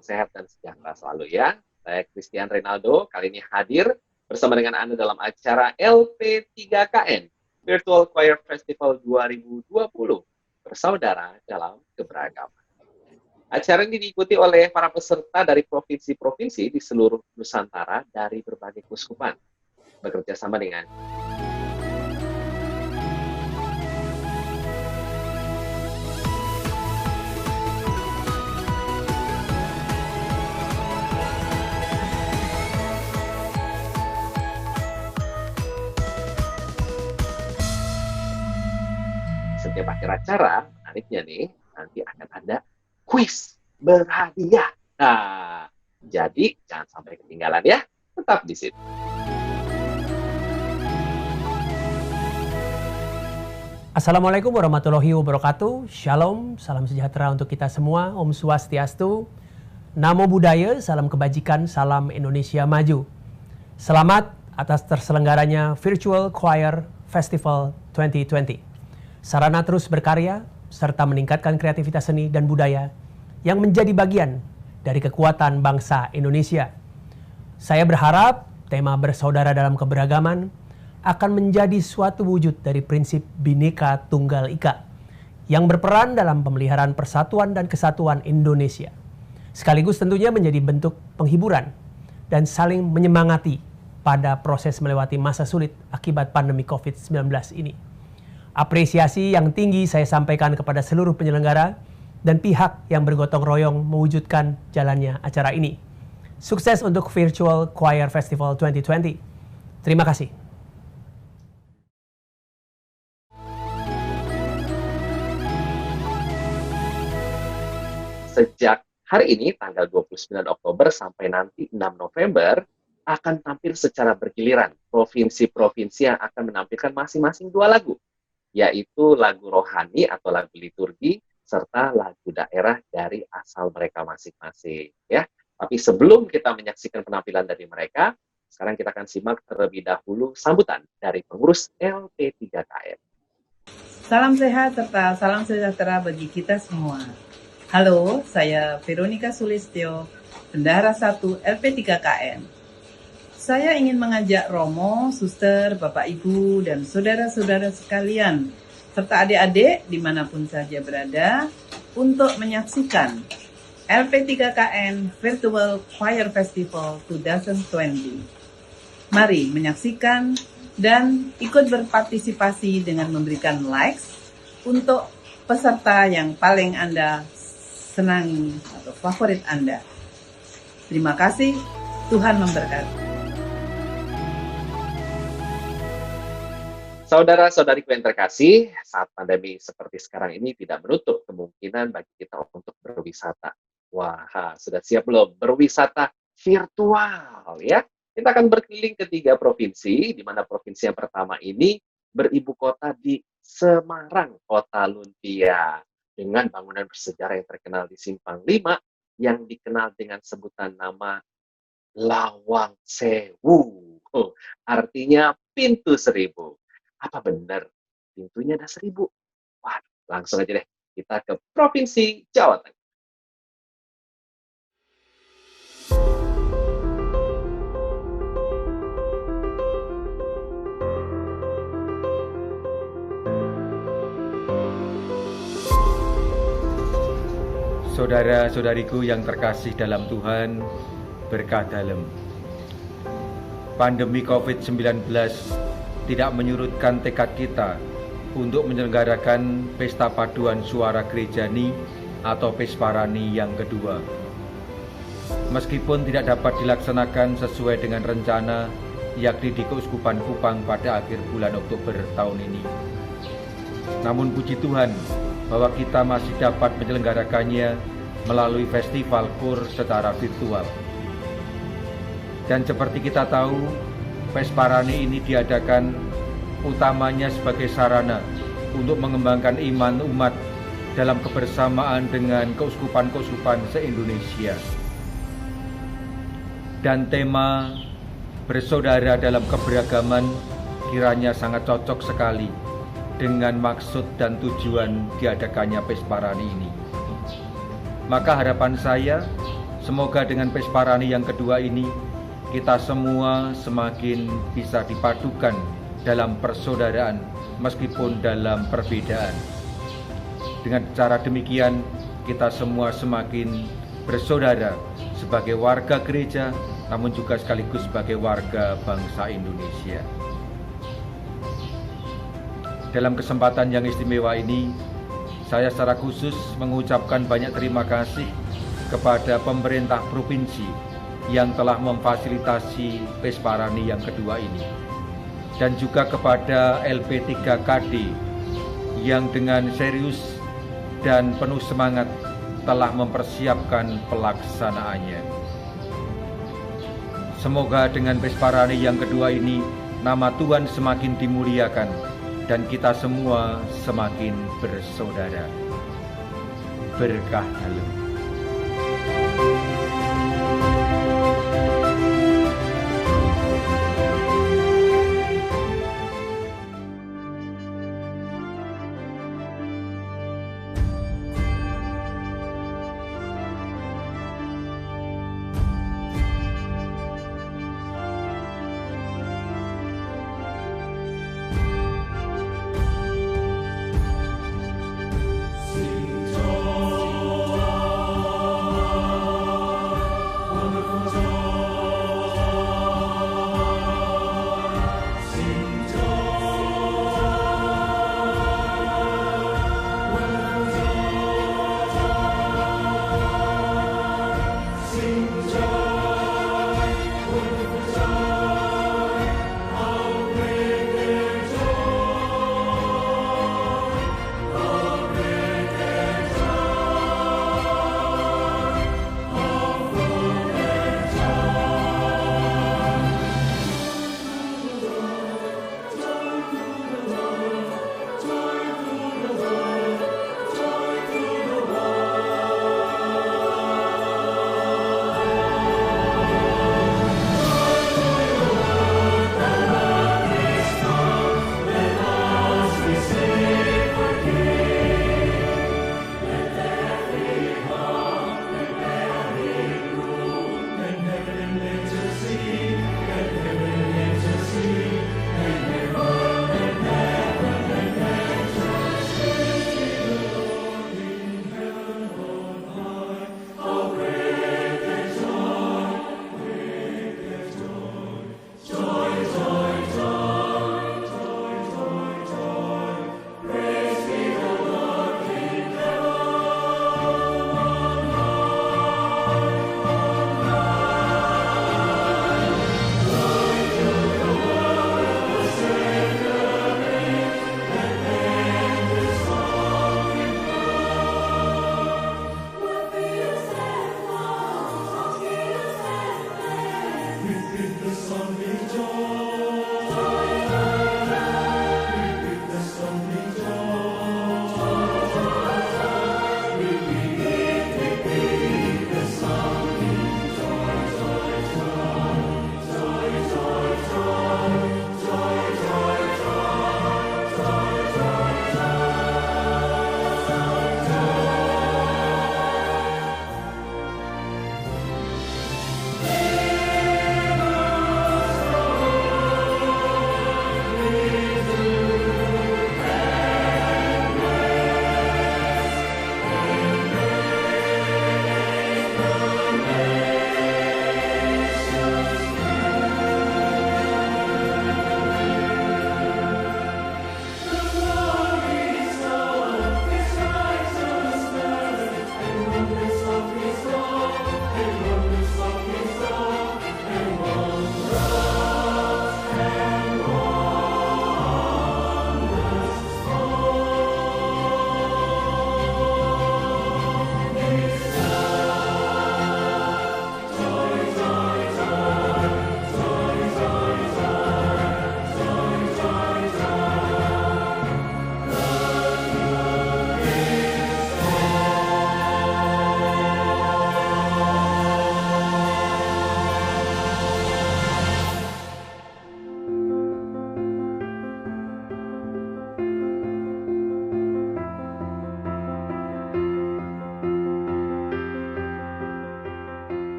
salam sehat dan sejahtera selalu ya. Saya Christian Renaldo, kali ini hadir bersama dengan Anda dalam acara LP3KN, Virtual Choir Festival 2020, bersaudara dalam keberagaman. Acara ini diikuti oleh para peserta dari provinsi-provinsi di seluruh Nusantara dari berbagai keuskupan, bekerja sama dengan setiap akhir acara. Menariknya nih, nanti akan ada kuis berhadiah. Nah, jadi jangan sampai ketinggalan ya. Tetap di sini. Assalamualaikum warahmatullahi wabarakatuh. Shalom, salam sejahtera untuk kita semua. Om Swastiastu. Namo Buddhaya, salam kebajikan, salam Indonesia maju. Selamat atas terselenggaranya Virtual Choir Festival 2020. Sarana terus berkarya serta meningkatkan kreativitas seni dan budaya yang menjadi bagian dari kekuatan bangsa Indonesia. Saya berharap tema bersaudara dalam keberagaman akan menjadi suatu wujud dari prinsip Bhinneka Tunggal Ika yang berperan dalam pemeliharaan persatuan dan kesatuan Indonesia. Sekaligus tentunya menjadi bentuk penghiburan dan saling menyemangati pada proses melewati masa sulit akibat pandemi COVID-19 ini. Apresiasi yang tinggi saya sampaikan kepada seluruh penyelenggara dan pihak yang bergotong royong mewujudkan jalannya acara ini. Sukses untuk Virtual Choir Festival 2020. Terima kasih. Sejak hari ini, tanggal 29 Oktober sampai nanti 6 November, akan tampil secara bergiliran provinsi-provinsi yang akan menampilkan masing-masing 2 lagu, yaitu lagu rohani atau lagu liturgi, serta lagu daerah dari asal mereka masing-masing. Ya. Tapi sebelum kita menyaksikan penampilan dari mereka, sekarang kita akan simak terlebih dahulu sambutan dari pengurus LP3KN. Salam sehat serta salam sejahtera bagi kita semua. Halo, saya Veronica Sulistyo, Bendahara 1 LP3KN. Saya ingin mengajak Romo, Suster, Bapak Ibu, dan saudara-saudara sekalian, serta adik-adik dimanapun saja berada, untuk menyaksikan LP3KN Virtual Choir Festival 2020. Mari menyaksikan dan ikut berpartisipasi dengan memberikan likes untuk peserta yang paling Anda senangi atau favorit Anda. Terima kasih, Tuhan memberkati. Saudara-saudariku yang terkasih, saat pandemi seperti sekarang ini tidak menutup kemungkinan bagi kita untuk berwisata. Wah, sudah siap belum berwisata virtual ya? Kita akan berkeliling ke 3 provinsi, di mana provinsi yang pertama ini beribu kota di Semarang, Kota Lumpia, dengan bangunan bersejarah yang terkenal di Simpang 5 yang dikenal dengan sebutan nama Lawang Sewu. Artinya pintu 1000. Apa benar pintunya ada 1000? Wah, langsung aja deh kita ke Provinsi Jawa Tengah. Saudara-saudariku yang terkasih dalam Tuhan, berkah dalem. Pandemi COVID-19 tidak menyurutkan tekad kita untuk menyelenggarakan Pesta Paduan Suara Gerejani atau Pesparani yang kedua. Meskipun tidak dapat dilaksanakan sesuai dengan rencana, yakni di Keuskupan Kupang pada akhir bulan Oktober tahun ini. Namun puji Tuhan bahwa kita masih dapat menyelenggarakannya melalui festival KUR secara virtual. Dan seperti kita tahu, Pesparani ini diadakan utamanya sebagai sarana untuk mengembangkan iman umat dalam kebersamaan dengan keuskupan-keuskupan se-Indonesia. Dan tema bersaudara dalam keberagaman kiranya sangat cocok sekali dengan maksud dan tujuan diadakannya Pesparani ini. Maka harapan saya, Semoga dengan Pesparani yang kedua ini, kita semua semakin bisa dipadukan dalam persaudaraan meskipun dalam perbedaan. Dengan cara demikian, kita semua semakin bersaudara sebagai warga gereja, namun juga sekaligus sebagai warga bangsa Indonesia. Dalam kesempatan yang istimewa ini, saya secara khusus mengucapkan banyak terima kasih kepada pemerintah provinsi yang telah memfasilitasi Pesparani yang kedua ini, dan juga kepada LP3KD yang dengan serius dan penuh semangat telah mempersiapkan pelaksanaannya. Semoga dengan Pesparani yang kedua ini, nama Tuhan semakin dimuliakan dan kita semua semakin bersaudara. Berkah dalam.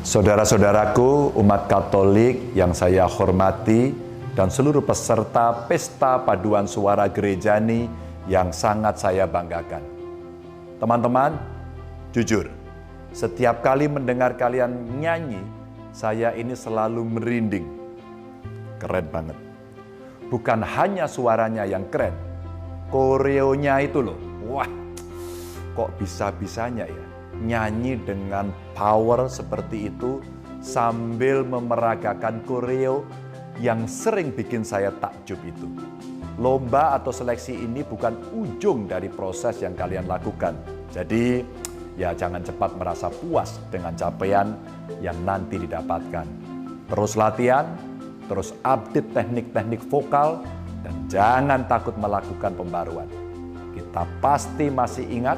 Saudara-saudaraku umat Katolik yang saya hormati dan seluruh peserta Pesta Paduan Suara Gerejani yang sangat saya banggakan. Teman-teman, jujur, setiap kali mendengar kalian nyanyi, saya ini selalu merinding. Keren banget. Bukan hanya suaranya yang keren, koreonya itu loh. Wah, kok bisa-bisanya ya nyanyi dengan power seperti itu sambil memeragakan koreo yang sering bikin saya takjub itu. Lomba atau seleksi ini bukan ujung dari proses yang kalian lakukan. Jadi ya jangan cepat merasa puas dengan capaian yang nanti didapatkan. Terus latihan, terus update teknik-teknik vokal, dan jangan takut melakukan pembaruan. Kita pasti masih ingat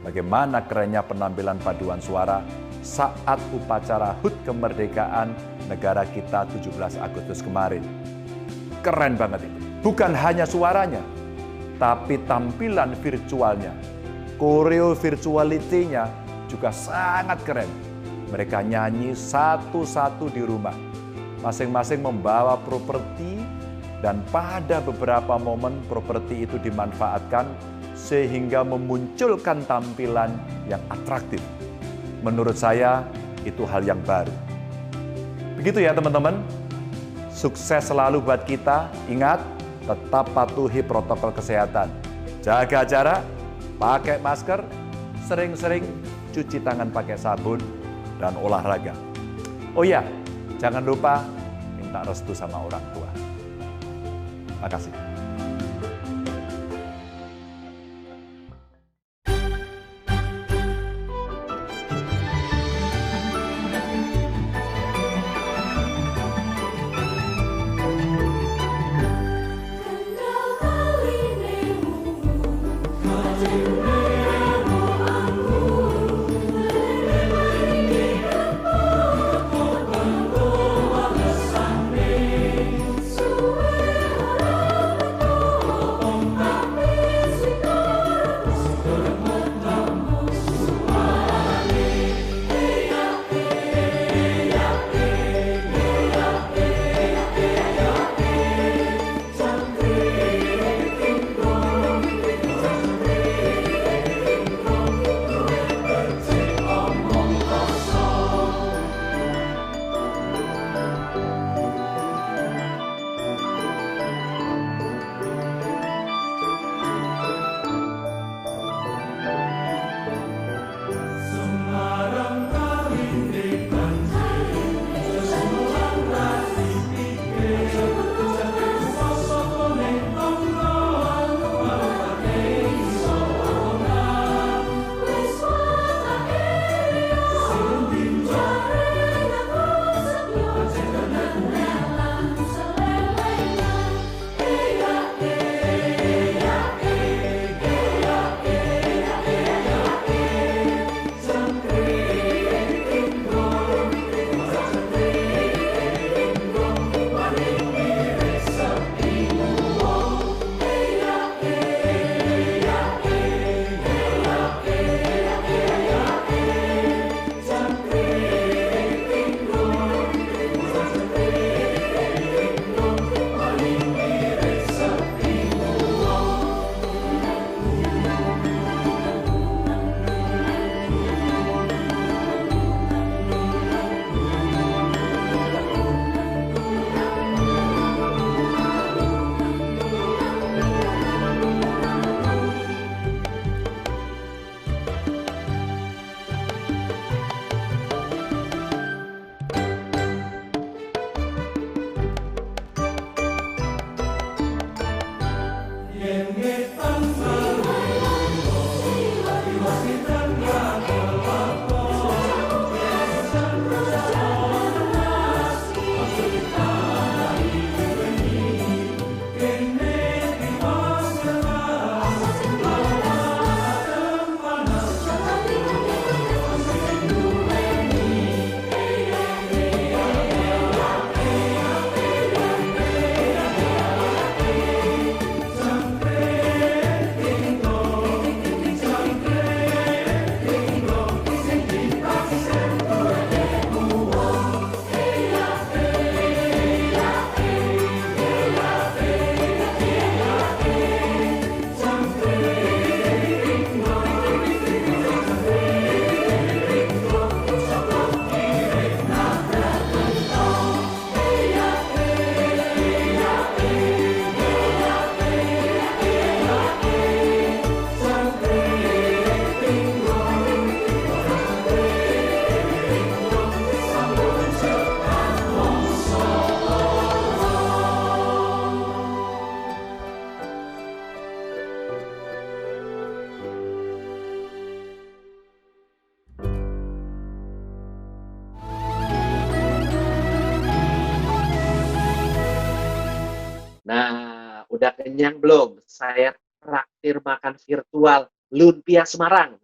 bagaimana kerennya penampilan paduan suara saat upacara HUT kemerdekaan negara kita 17 Agustus kemarin. Keren banget itu. Bukan hanya suaranya, tapi tampilan virtualnya. Koreo virtuality-nya juga sangat keren. Mereka nyanyi satu-satu di rumah. Masing-masing membawa properti dan pada beberapa momen properti itu dimanfaatkan sehingga memunculkan tampilan yang atraktif. Menurut saya, itu hal yang baru. Begitu ya teman-teman. Sukses selalu buat kita. Ingat, tetap patuhi protokol kesehatan. Jaga jarak, pakai masker, sering-sering cuci tangan pakai sabun, dan olahraga. Oh iya, jangan lupa minta restu sama orang tua. Makasih. udah kenyang belum? Saya traktir makan virtual Lumpia Semarang.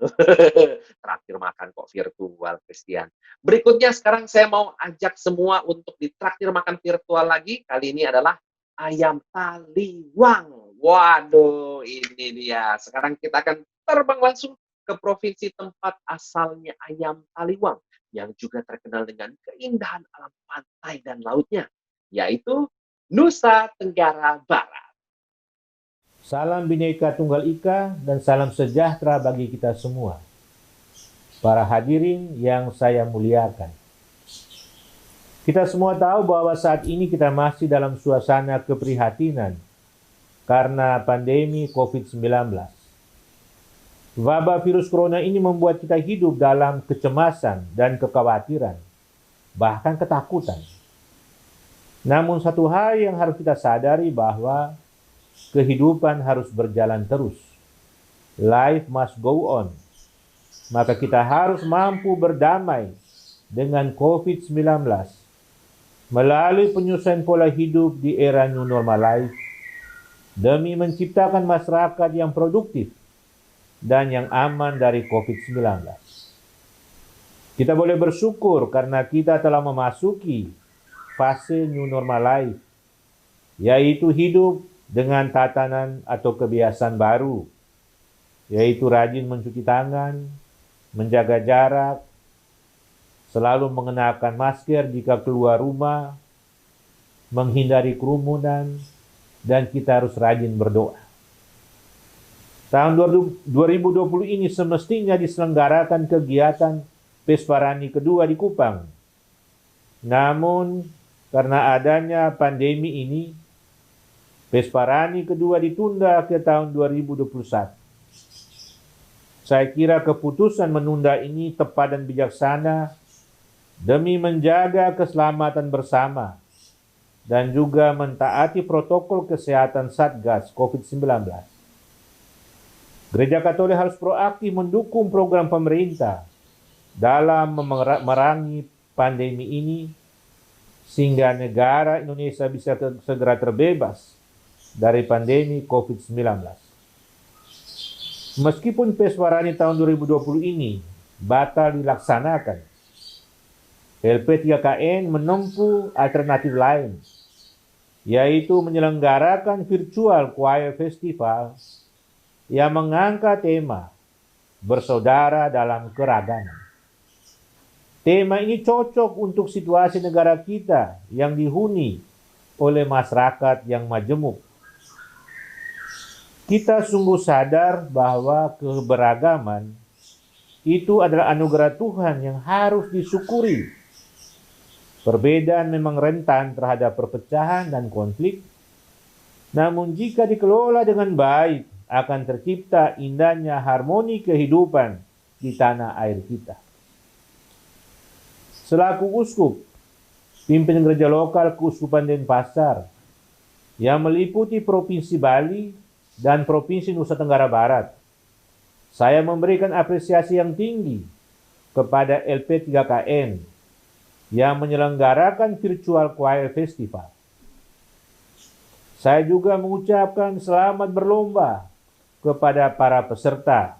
Traktir makan kok virtual, Christian. Berikutnya sekarang saya mau ajak semua untuk ditraktir makan virtual lagi. Kali ini adalah ayam taliwang. Waduh, ini dia. Sekarang kita akan terbang langsung ke provinsi tempat asalnya ayam taliwang, yang juga terkenal dengan keindahan alam pantai dan lautnya, yaitu Nusa Tenggara Barat. Salam Bhinneka Tunggal Ika dan salam sejahtera bagi kita semua. Para hadirin yang saya muliakan. Kita semua tahu bahwa saat ini kita masih dalam suasana keprihatinan karena pandemi COVID-19. Wabah virus corona ini membuat kita hidup dalam kecemasan dan kekhawatiran, bahkan ketakutan. Namun satu hal yang harus kita sadari bahwa kehidupan harus berjalan terus. Life must go on. Maka kita harus mampu berdamai dengan COVID-19 melalui penyusunan pola hidup di era new normal life demi menciptakan masyarakat yang produktif dan yang aman dari COVID-19. Kita boleh bersyukur karena kita telah memasuki fase new normal life, yaitu hidup dengan tatanan atau kebiasaan baru, yaitu rajin mencuci tangan, menjaga jarak, selalu mengenakan masker jika keluar rumah, menghindari kerumunan, dan kita harus rajin berdoa. Tahun 2020 ini semestinya diselenggarakan kegiatan Pesparani kedua di Kupang. Namun, karena adanya pandemi ini, Pesparani kedua ditunda ke tahun 2021. Saya kira keputusan menunda ini tepat dan bijaksana demi menjaga keselamatan bersama dan juga mentaati protokol kesehatan Satgas COVID-19. Gereja Katolik harus proaktif mendukung program pemerintah dalam memerangi pandemi ini sehingga negara Indonesia bisa segera terbebas dari pandemi COVID-19. Meskipun Pesparani tahun 2020 ini batal dilaksanakan, LP3KN menempuh alternatif lain, yaitu menyelenggarakan virtual choir festival yang mengangkat tema bersaudara dalam keragaman. Tema ini cocok untuk situasi negara kita yang dihuni oleh masyarakat yang majemuk. Kita sungguh sadar bahwa keberagaman itu adalah anugerah Tuhan yang harus disyukuri. Perbedaan memang rentan terhadap perpecahan dan konflik, namun jika dikelola dengan baik, akan tercipta indahnya harmoni kehidupan di tanah air kita. Selaku uskup, pimpinan gereja lokal Keuskupan Denpasar yang meliputi Provinsi Bali dan Provinsi Nusa Tenggara Barat, saya memberikan apresiasi yang tinggi kepada LP3KN yang menyelenggarakan virtual choir festival. Saya juga mengucapkan selamat berlomba kepada para peserta,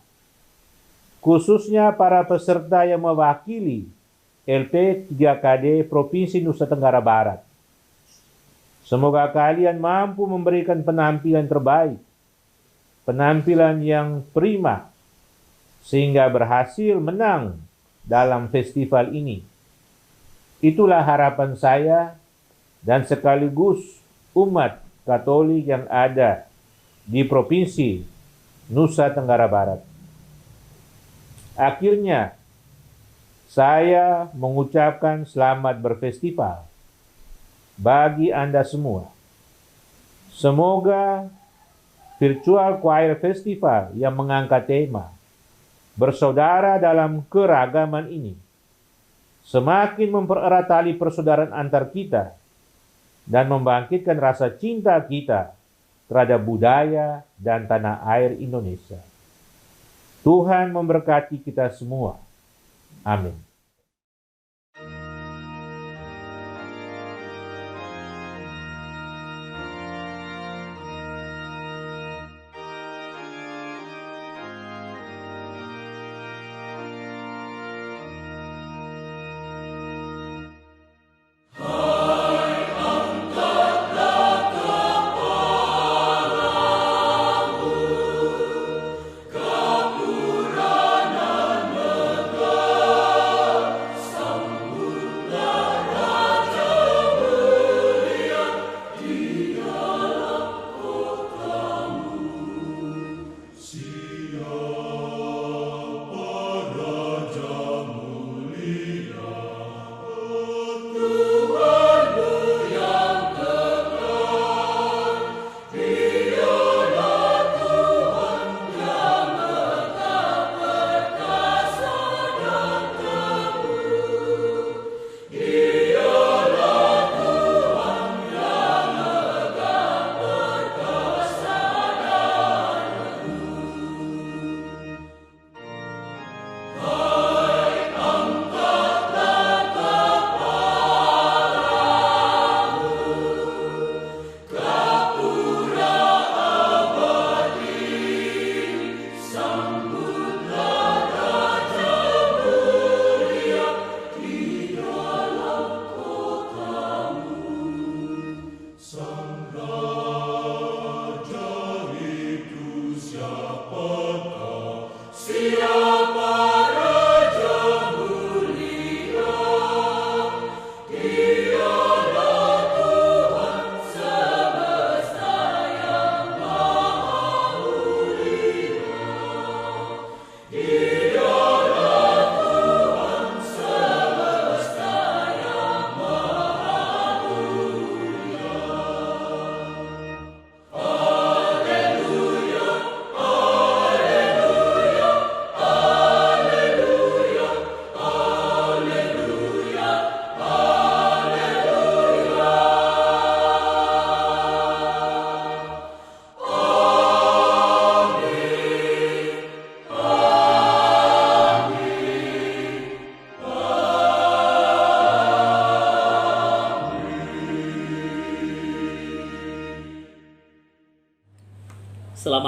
khususnya para peserta yang mewakili LP3KD Provinsi Nusa Tenggara Barat. Semoga kalian mampu memberikan penampilan terbaik, penampilan yang prima, sehingga berhasil menang dalam festival ini. Itulah harapan saya dan sekaligus umat Katolik yang ada di Provinsi Nusa Tenggara Barat. Akhirnya, saya mengucapkan selamat berfestival bagi Anda semua. Semoga virtual choir festival yang mengangkat tema bersaudara dalam keragaman ini semakin mempererat tali persaudaraan antar kita dan membangkitkan rasa cinta kita terhadap budaya dan tanah air Indonesia. Tuhan memberkati kita semua. Amin.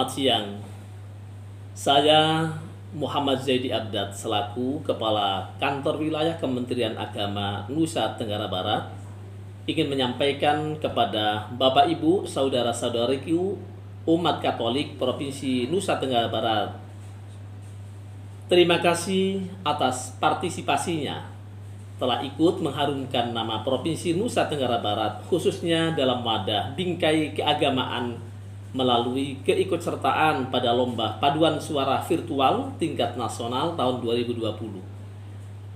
Selamat siang. Saya Muhammad Zaidi Abdad selaku Kepala Kantor Wilayah Kementerian Agama Nusa Tenggara Barat ingin menyampaikan kepada Bapak Ibu, saudara-saudariku umat Katolik Provinsi Nusa Tenggara Barat, terima kasih atas partisipasinya telah ikut mengharumkan nama Provinsi Nusa Tenggara Barat khususnya dalam wadah bingkai keagamaan melalui keikutsertaan pada lomba paduan suara virtual tingkat nasional tahun 2020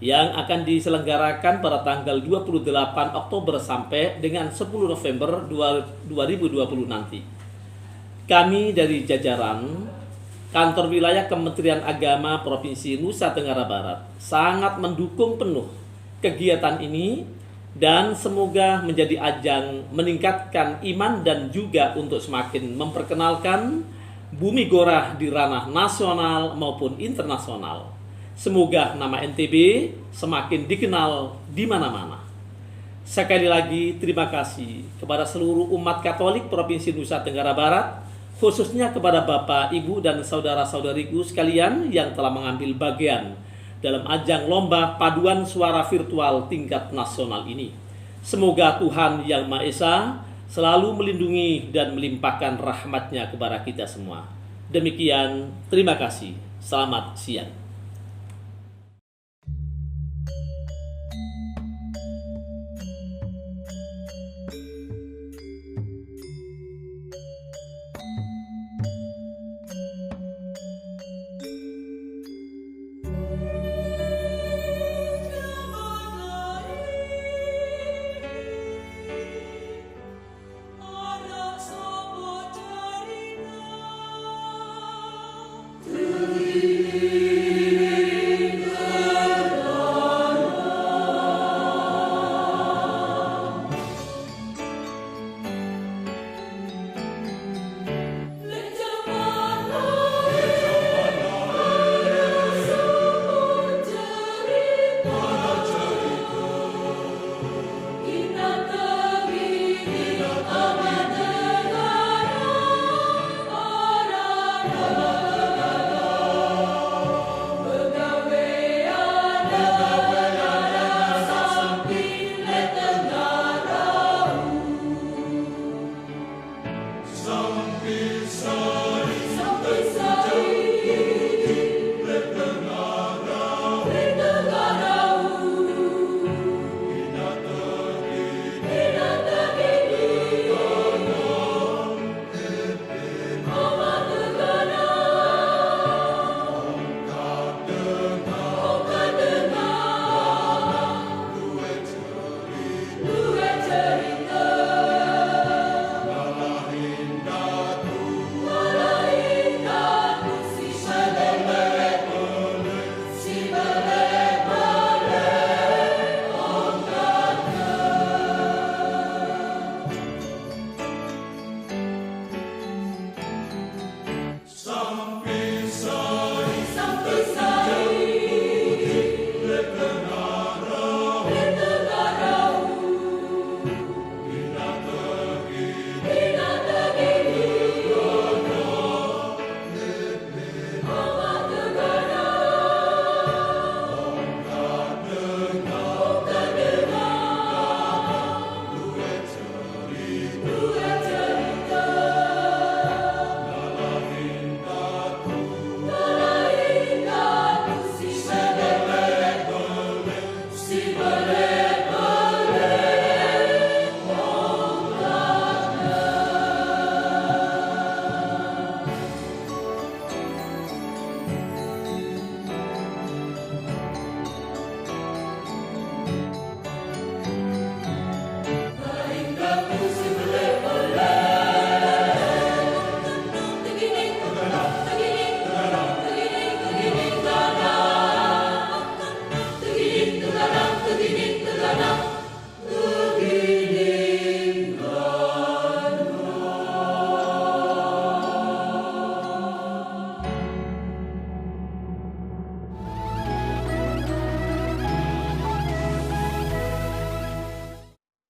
yang akan diselenggarakan pada tanggal 28 Oktober sampai dengan 10 November 2020 nanti. Kami dari jajaran Kantor Wilayah Kementerian Agama Provinsi Nusa Tenggara Barat sangat mendukung penuh kegiatan ini dan semoga menjadi ajang meningkatkan iman dan juga untuk semakin memperkenalkan Bumi Gora di ranah nasional maupun internasional. Semoga nama NTB semakin dikenal di mana-mana. Sekali lagi terima kasih kepada seluruh umat Katolik Provinsi Nusa Tenggara Barat, khususnya kepada Bapak, Ibu, dan saudara-saudariku sekalian yang telah mengambil bagian dalam ajang lomba paduan suara virtual tingkat nasional ini. Semoga Tuhan Yang Maha Esa selalu melindungi dan melimpahkan rahmat-Nya kepada kita semua. Demikian, terima kasih. Selamat siang.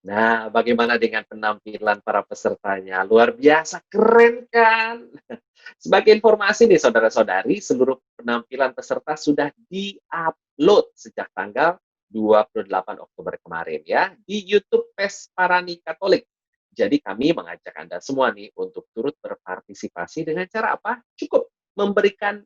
Nah, bagaimana dengan penampilan para pesertanya? Luar biasa, keren kan? Sebagai informasi nih saudara-saudari, seluruh penampilan peserta sudah di-upload sejak tanggal 28 Oktober kemarin ya di YouTube Pesparani Katolik. Jadi kami mengajak Anda semua nih untuk turut berpartisipasi dengan cara apa? Cukup memberikan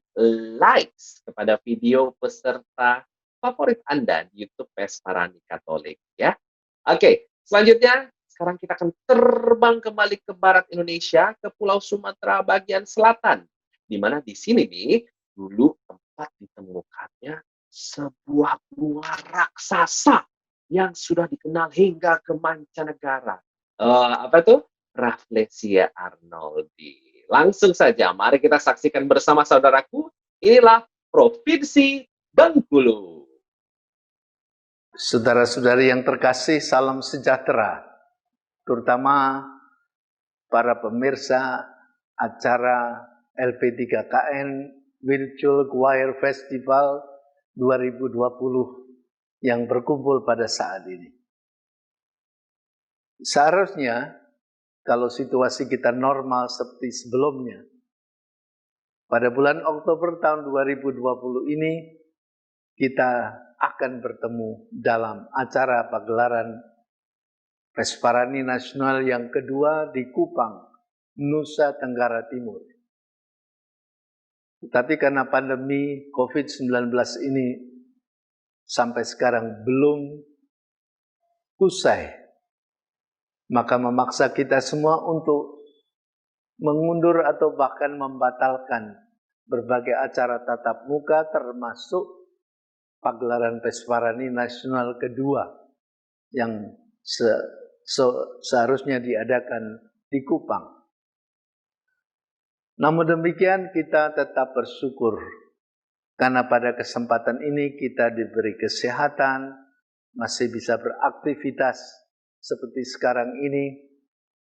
likes kepada video peserta favorit Anda di YouTube Pesparani Katolik ya. Oke, selanjutnya sekarang kita akan terbang kembali ke barat Indonesia, ke Pulau Sumatera bagian selatan. Di mana di sini nih, dulu tempat ditemukannya sebuah bunga raksasa yang sudah dikenal hingga ke mancanegara. Apa tuh? Rafflesia arnoldi. Langsung saja, mari kita saksikan bersama saudaraku. Inilah Provinsi Bengkulu. Saudara-saudari yang terkasih, salam sejahtera. Terutama para pemirsa acara LP3KN Virtual Choir Festival 2020 yang berkumpul pada saat ini. Seharusnya kalau situasi kita normal seperti sebelumnya, pada bulan Oktober tahun 2020 ini kita akan bertemu dalam acara pagelaran Pesparani Nasional yang kedua di Kupang, Nusa Tenggara Timur. Tapi karena pandemi COVID-19 ini sampai sekarang belum usai, maka memaksa kita semua untuk mengundur atau bahkan membatalkan berbagai acara tatap muka termasuk pagelaran Pesparani Nasional kedua yang seharusnya diadakan di Kupang. Namun demikian kita tetap bersyukur karena pada kesempatan ini kita diberi kesehatan, masih bisa beraktivitas seperti sekarang ini,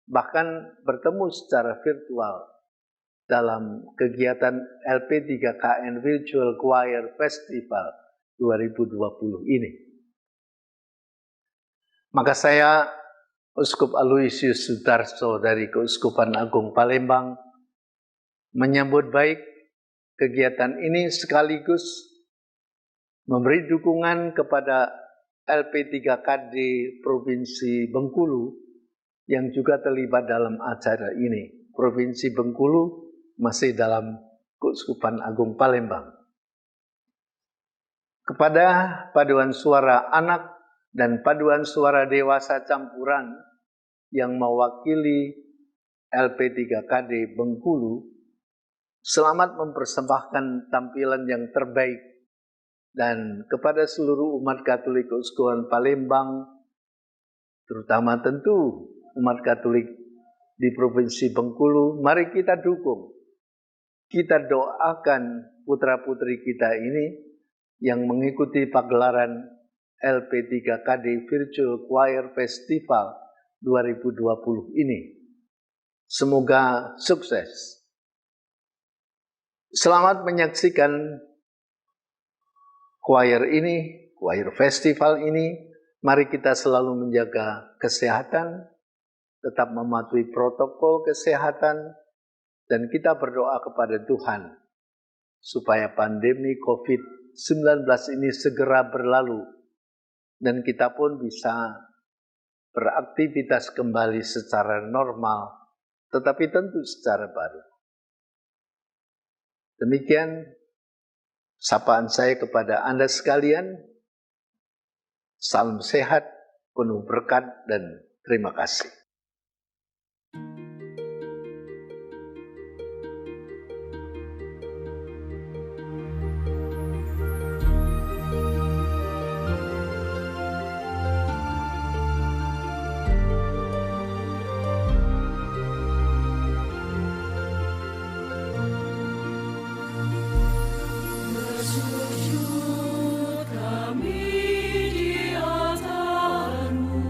bahkan bertemu secara virtual dalam kegiatan LP3KN Virtual Choir Festival 2020 ini. Maka saya, Uskup Aloysius Sudarso dari Keuskupan Agung Palembang, menyambut baik kegiatan ini sekaligus memberi dukungan kepada LP3KD Provinsi Bengkulu yang juga terlibat dalam acara ini. Provinsi Bengkulu masih dalam Keuskupan Agung Palembang. Kepada paduan suara anak dan paduan suara dewasa campuran yang mewakili LP3KD Bengkulu, selamat mempersembahkan tampilan yang terbaik. Dan kepada seluruh umat Katolik Keuskupan Palembang, terutama tentu umat Katolik di Provinsi Bengkulu, mari kita dukung. Kita doakan putra-putri kita ini yang mengikuti pagelaran LP3KD Virtual Choir Festival 2020 ini. Semoga sukses. Selamat menyaksikan choir ini, choir festival ini. Mari kita selalu menjaga kesehatan, tetap mematuhi protokol kesehatan, dan kita berdoa kepada Tuhan supaya pandemi COVID-19 ini segera berlalu dan kita pun bisa beraktivitas kembali secara normal, tetapi tentu secara baru. Demikian sapaan saya kepada Anda sekalian. Salam sehat, penuh berkat, dan terima kasih. Bersujud kami di altar-Mu,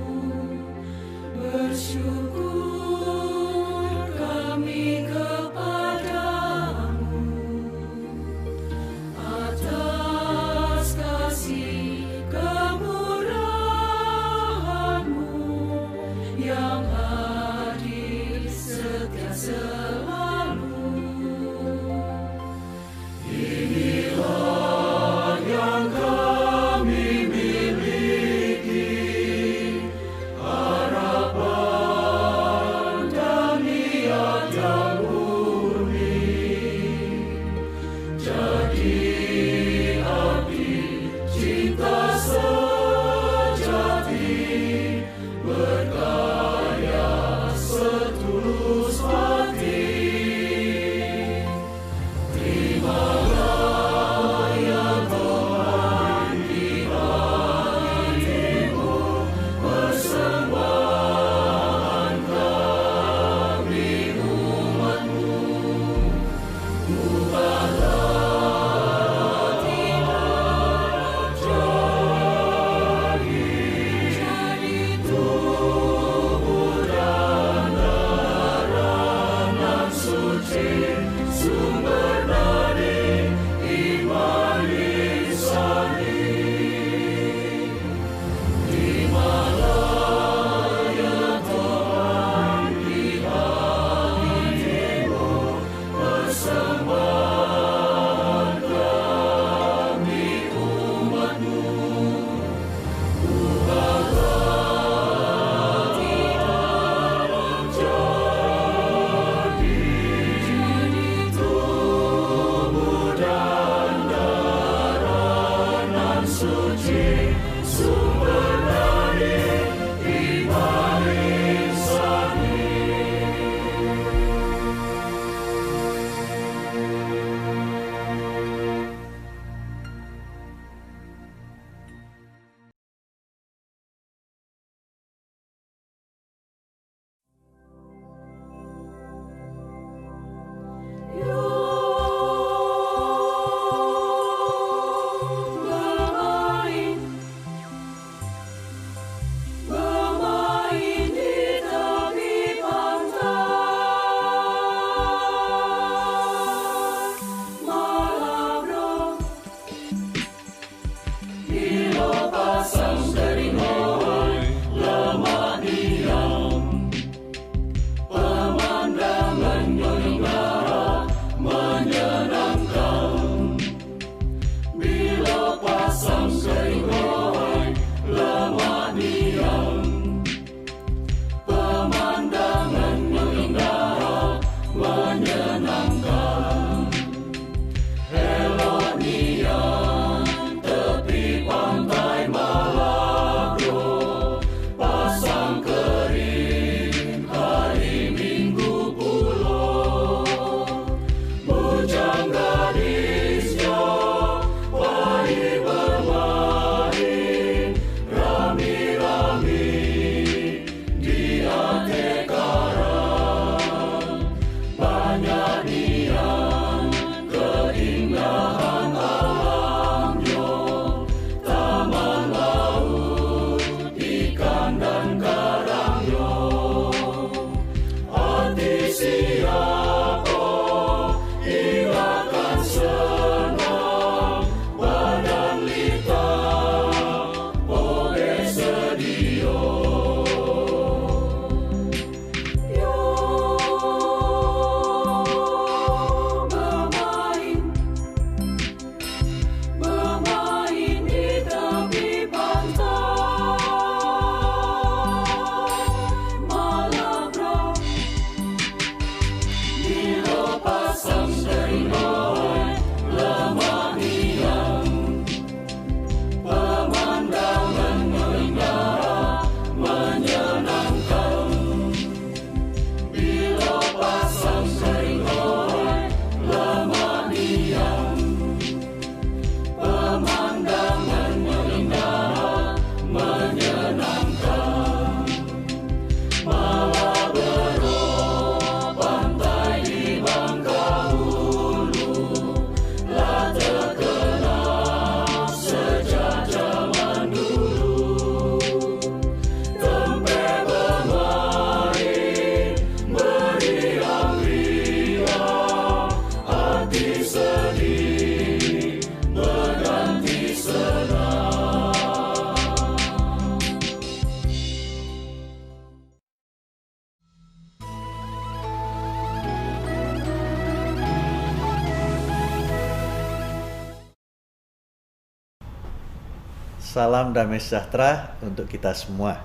Salam damai sejahtera untuk kita semua.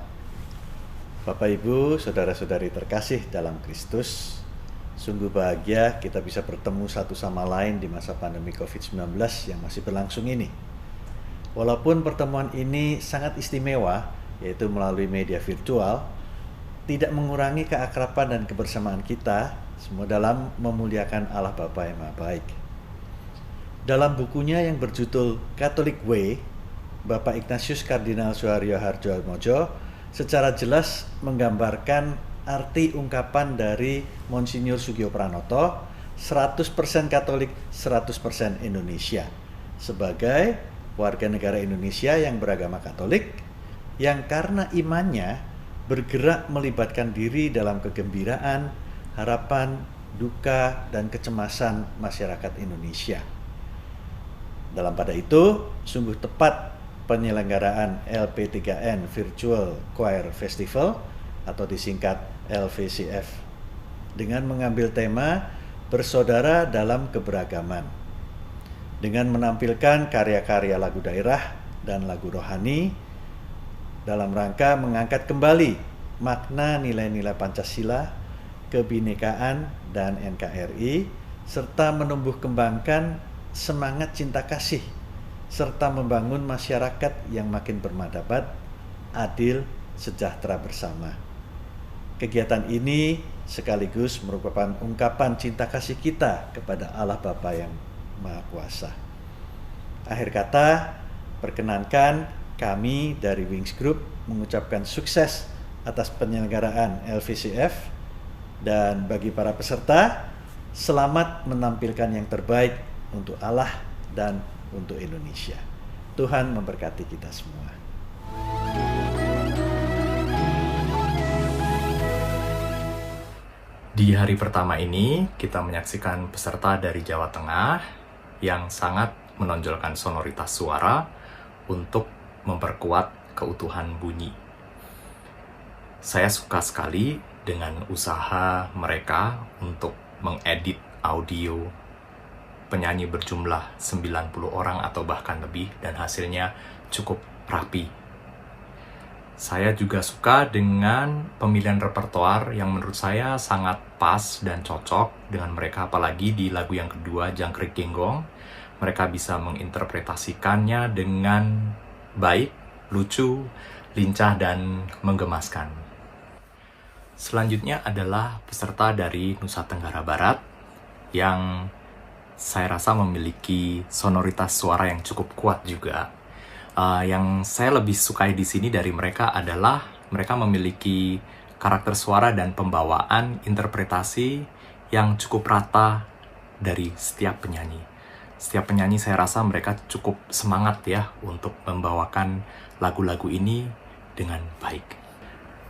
Bapak Ibu, saudara-saudari terkasih dalam Kristus, sungguh bahagia kita bisa bertemu satu sama lain di masa pandemi COVID-19 yang masih berlangsung ini. Walaupun pertemuan ini sangat istimewa, yaitu melalui media virtual, tidak mengurangi keakraban dan kebersamaan kita semua dalam memuliakan Allah Bapa yang Maha Baik. Dalam bukunya yang berjudul Catholic Way, Bapak Ignatius Kardinal Suharyo Hardjoatmojo secara jelas menggambarkan arti ungkapan dari Monsinyur Sugiopranoto 100% Katolik, 100% Indonesia. Sebagai warga negara Indonesia yang beragama Katolik, yang karena imannya bergerak melibatkan diri dalam kegembiraan, harapan, duka, dan kecemasan masyarakat Indonesia. Dalam pada itu, sungguh tepat penyelenggaraan LP3N Virtual Choir Festival atau disingkat LVCF dengan mengambil tema Bersaudara dalam Keberagaman, dengan menampilkan karya-karya lagu daerah dan lagu rohani dalam rangka mengangkat kembali makna nilai-nilai Pancasila, kebinekaan, dan NKRI, serta menumbuh kembangkan semangat cinta kasih, serta membangun masyarakat yang makin bermartabat, adil, sejahtera bersama. Kegiatan ini sekaligus merupakan ungkapan cinta kasih kita kepada Allah Bapa yang Maha Kuasa. Akhir kata, perkenankan kami dari Wings Group mengucapkan sukses atas penyelenggaraan LVCF, dan bagi para peserta, selamat menampilkan yang terbaik untuk Allah dan untuk Indonesia. Tuhan memberkati kita semua. Di hari pertama ini, kita menyaksikan peserta dari Jawa Tengah yang sangat menonjolkan sonoritas suara untuk memperkuat keutuhan bunyi. Saya suka sekali dengan usaha mereka untuk mengedit audio penyanyi berjumlah 90 orang atau bahkan lebih, dan hasilnya cukup rapi. Saya juga suka dengan pemilihan repertoar yang menurut saya sangat pas dan cocok dengan mereka, apalagi di lagu yang kedua, Jangkrik Genggong. Mereka bisa menginterpretasikannya dengan baik, lucu, lincah, dan menggemaskan. Selanjutnya adalah peserta dari Nusa Tenggara Barat yang saya rasa memiliki sonoritas suara yang cukup kuat juga. Yang saya lebih sukai di sini dari mereka adalah mereka memiliki karakter suara dan pembawaan interpretasi yang cukup rata dari setiap penyanyi. Setiap penyanyi saya rasa mereka cukup semangat ya untuk membawakan lagu-lagu ini dengan baik.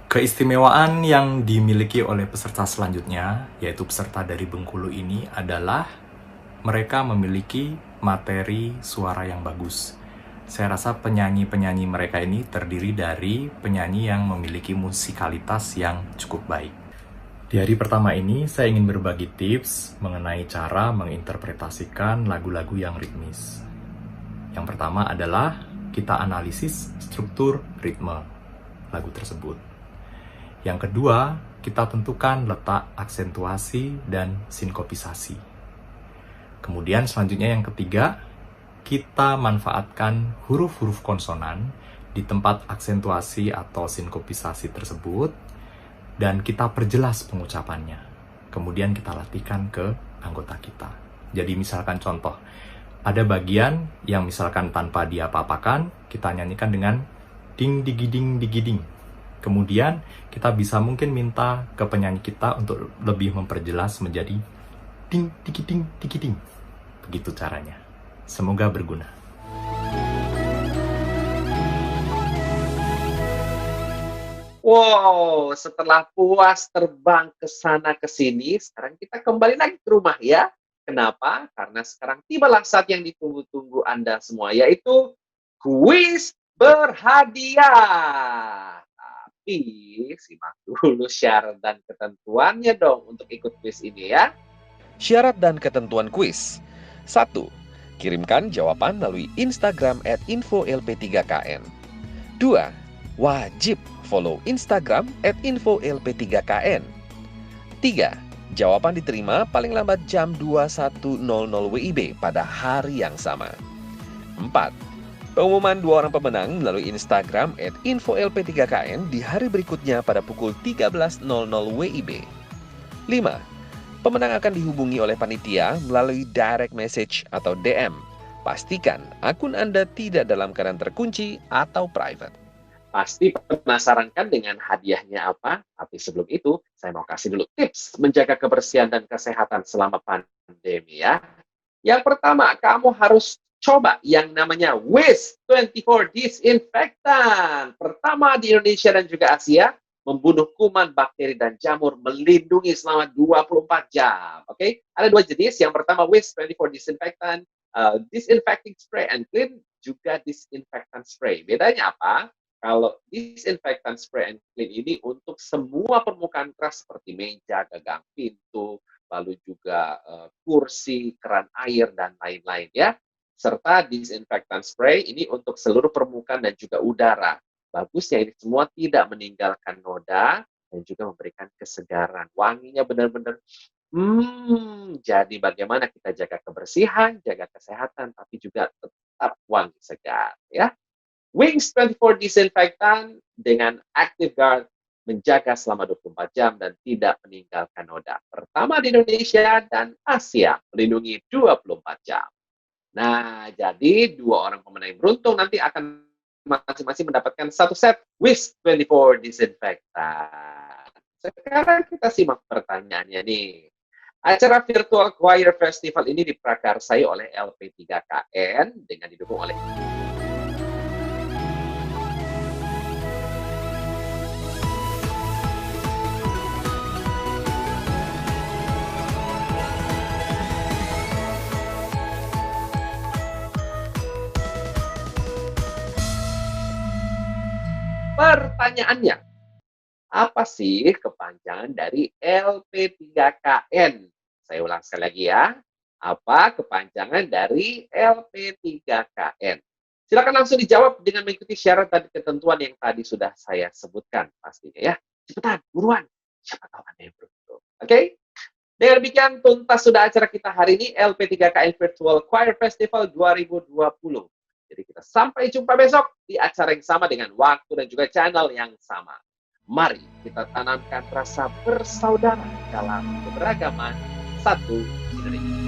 Keistimewaan yang dimiliki oleh peserta selanjutnya, yaitu peserta dari Bengkulu ini, adalah mereka memiliki materi suara yang bagus. Saya rasa penyanyi-penyanyi mereka ini terdiri dari penyanyi yang memiliki musikalitas yang cukup baik. Di hari pertama ini, saya ingin berbagi tips mengenai cara menginterpretasikan lagu-lagu yang ritmis. Yang pertama adalah kita analisis struktur ritme lagu tersebut. Yang kedua, kita tentukan letak aksentuasi dan sinkopisasi. Kemudian selanjutnya yang ketiga, kita manfaatkan huruf-huruf konsonan di tempat aksentuasi atau sinkopisasi tersebut, dan kita perjelas pengucapannya. Kemudian kita latihkan ke anggota kita. Jadi misalkan contoh, ada bagian yang misalkan tanpa diapa-apakan, kita nyanyikan dengan ding digiding digiding. Kemudian kita bisa mungkin minta ke penyanyi kita untuk lebih memperjelas menjadi ding digiding digiding. Begitu caranya. Semoga berguna. Wow, setelah puas terbang ke sana ke sini, sekarang kita kembali lagi ke rumah ya. Kenapa? Karena sekarang tibalah saat yang ditunggu-tunggu Anda semua, yaitu kuis berhadiah. Tapi simak dulu syarat dan ketentuannya dong untuk ikut kuis ini ya. Syarat dan ketentuan kuis. 1. Kirimkan jawaban melalui Instagram @info-lp3kn. 2. Wajib follow Instagram @info-lp3kn. 3. Jawaban diterima paling lambat jam 21.00 WIB pada hari yang sama. 4. Pengumuman 2 orang pemenang melalui Instagram @info-lp3kn di hari berikutnya pada pukul 13.00 WIB. 5. Pemenang akan dihubungi oleh panitia melalui direct message atau DM. Pastikan akun Anda tidak dalam keadaan terkunci atau private. Pasti penasaran kan dengan hadiahnya apa? Tapi sebelum itu, saya mau kasih dulu tips menjaga kebersihan dan kesehatan selama pandemi ya. Yang pertama, kamu harus coba yang namanya WIS 24 Disinfektan. Pertama di Indonesia dan juga Asia, membunuh kuman, bakteri, dan jamur, melindungi selama 24 jam. Oke, ada dua jenis. Yang pertama WIS 24 Disinfektan, Disinfecting Spray and Clean, juga Disinfektan Spray. Bedanya apa? Kalau disinfektan spray and clean ini untuk semua permukaan keras seperti meja, gagang pintu, lalu juga kursi, keran air, dan lain-lain ya. Serta disinfektan spray ini untuk seluruh permukaan dan juga udara. Bagusnya ini semua tidak meninggalkan noda dan juga memberikan kesegaran. Wanginya benar-benar jadi bagaimana kita jaga kebersihan, jaga kesehatan, tapi juga tetap wangi segar ya. Wings 24 Disinfektan dengan Active Guard menjaga selama 24 jam dan tidak meninggalkan noda. Pertama di Indonesia dan Asia, melindungi 24 jam. Nah, jadi dua orang pemenang yang beruntung nanti akan masing-masing mendapatkan satu set Wings 24 Disinfektan. Sekarang kita simak pertanyaannya nih. Acara Virtual Choir Festival ini diprakarsai oleh LP3KN dengan didukung oleh pertanyaannya, apa sih kepanjangan dari LP3KN? Saya ulang sekali lagi ya. Apa kepanjangan dari LP3KN? Silakan langsung dijawab dengan mengikuti syarat dan ketentuan yang tadi sudah saya sebutkan pastinya ya. Cepetan, buruan. Siapa tahu Anda yang beruntung. Oke? Dengan demikian tuntas sudah acara kita hari ini LP3KN Virtual Choir Festival 2020. Jadi kita sampai jumpa besok di acara yang sama dengan waktu dan juga channel yang sama. Mari kita tanamkan rasa bersaudara dalam keberagaman satu Indonesia.